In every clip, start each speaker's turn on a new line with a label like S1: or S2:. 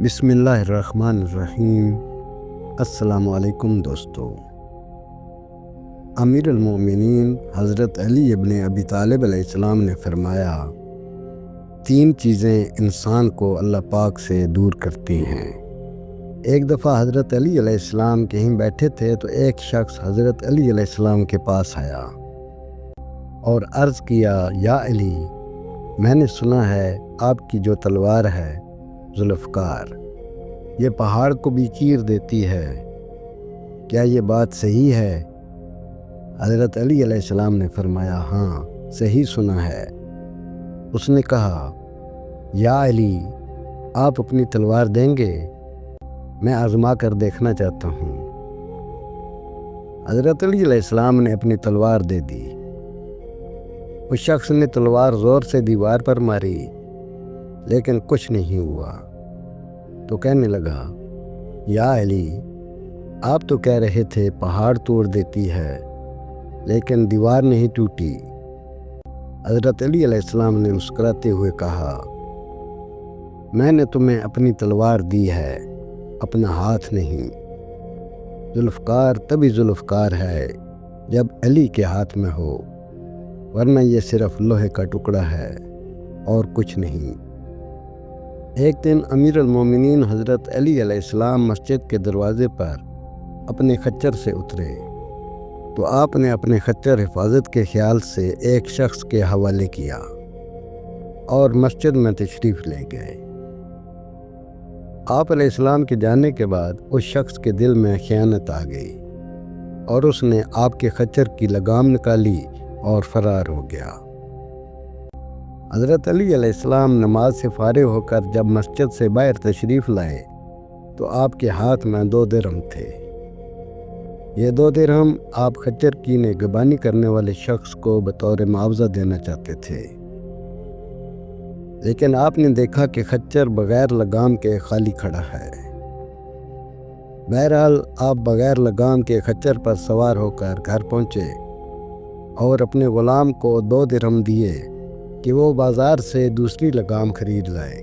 S1: بسم اللہ الرحمن الرحیم۔ السلام علیکم دوستو۔ امیر المومنین حضرت علی ابن ابی طالب علیہ السلام نے فرمایا، 3 چیزیں انسان کو اللہ پاک سے دور کرتی ہیں۔ ایک دفعہ حضرت علی علیہ السلام کہیں بیٹھے تھے تو ایک شخص حضرت علی علیہ السلام کے پاس آیا اور عرض کیا، یا علی، میں نے سنا ہے آپ کی جو تلوار ہے ذوالفقار، یہ پہاڑ کو بھی چیر دیتی ہے، کیا یہ بات صحیح ہے؟ حضرت علی علیہ السلام نے فرمایا، ہاں صحیح سنا ہے۔ اس نے کہا، یا علی، آپ اپنی تلوار دیں گے؟ میں آزما کر دیکھنا چاہتا ہوں۔ حضرت علی علیہ السلام نے اپنی تلوار دے دی۔ اس شخص نے تلوار زور سے دیوار پر ماری لیکن کچھ نہیں ہوا، تو کہنے لگا، یا علی، آپ تو کہہ رہے تھے پہاڑ توڑ دیتی ہے لیکن دیوار نہیں ٹوٹی۔ حضرت علی علیہ السلام نے مسکراتے ہوئے کہا، میں نے تمہیں اپنی تلوار دی ہے، اپنا ہاتھ نہیں۔ ذوالفقار تبھی ذوالفقار ہے جب علی کے ہاتھ میں ہو، ورنہ یہ صرف لوہے کا ٹکڑا ہے اور کچھ نہیں۔ ایک دن امیر المومنین حضرت علی علیہ السلام مسجد کے دروازے پر اپنے خچر سے اترے تو آپ نے اپنے خچر حفاظت کے خیال سے ایک شخص کے حوالے کیا اور مسجد میں تشریف لے گئے۔ آپ علیہ السلام کے جانے کے بعد اس شخص کے دل میں خیانت آ گئی اور اس نے آپ کے خچر کی لگام نکالی اور فرار ہو گیا۔ حضرت علی علیہ السلام نماز سے فارغ ہو کر جب مسجد سے باہر تشریف لائے تو آپ کے ہاتھ میں 2 درہم تھے۔ یہ 2 درہم آپ خچر کی نگہبانی کرنے والے شخص کو بطور معاوضہ دینا چاہتے تھے، لیکن آپ نے دیکھا کہ خچر بغیر لگام کے خالی کھڑا ہے۔ بہرحال آپ بغیر لگام کے خچر پر سوار ہو کر گھر پہنچے اور اپنے غلام کو 2 درہم دیے کہ وہ بازار سے دوسری لگام خرید لائے۔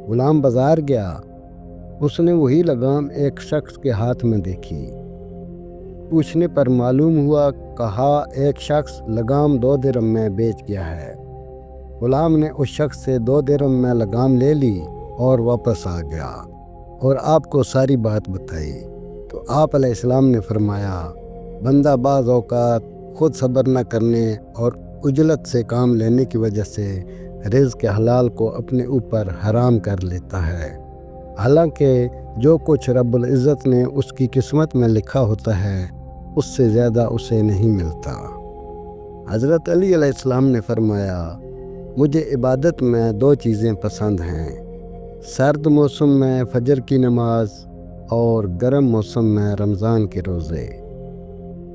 S1: غلام بازار گیا، اس نے وہی لگام ایک شخص کے ہاتھ میں دیکھی۔ پوچھنے پر معلوم ہوا، کہا ایک شخص لگام 2 درہم میں بیچ گیا ہے۔ غلام نے اس شخص سے 2 درہم میں لگام لے لی اور واپس آ گیا اور آپ کو ساری بات بتائی تو آپ علیہ السلام نے فرمایا، بندہ بعض اوقات خود صبر نہ کرنے اور عجلت سے کام لینے کی وجہ سے رزق حلال کو اپنے اوپر حرام کر لیتا ہے، حالانکہ جو کچھ رب العزت نے اس کی قسمت میں لکھا ہوتا ہے اس سے زیادہ اسے نہیں ملتا۔ حضرت علی علیہ السلام نے فرمایا، مجھے عبادت میں 2 چیزیں پسند ہیں، سرد موسم میں فجر کی نماز اور گرم موسم میں رمضان کے روزے۔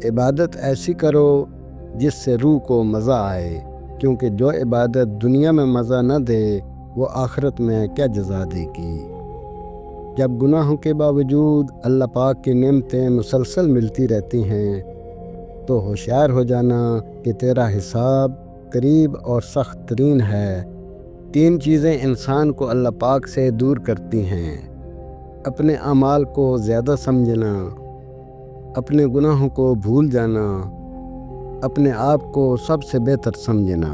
S1: عبادت ایسی کرو جس سے روح کو مزہ آئے، کیونکہ جو عبادت دنیا میں مزہ نہ دے وہ آخرت میں کیا جزا دے گی۔ جب گناہوں کے باوجود اللہ پاک کی نعمتیں مسلسل ملتی رہتی ہیں تو ہوشیار ہو جانا کہ تیرا حساب قریب اور سخت ترین ہے۔ 3 چیزیں انسان کو اللہ پاک سے دور کرتی ہیں: اپنے اعمال کو زیادہ سمجھنا، اپنے گناہوں کو بھول جانا، اپنے آپ کو سب سے بہتر سمجھنا۔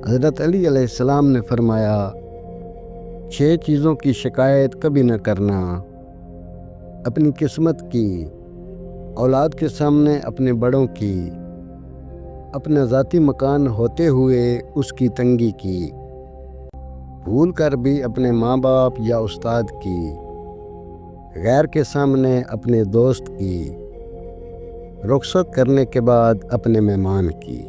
S1: حضرت علی علیہ السلام نے فرمایا، 6 چیزوں کی شکایت کبھی نہ کرنا: اپنی قسمت کی، اولاد کے سامنے اپنے بڑوں کی، اپنا ذاتی مکان ہوتے ہوئے اس کی تنگی کی، بھول کر بھی اپنے ماں باپ یا استاد کی، غیر کے سامنے اپنے دوست کی، رخصت کرنے کے بعد اپنے مہمان کی۔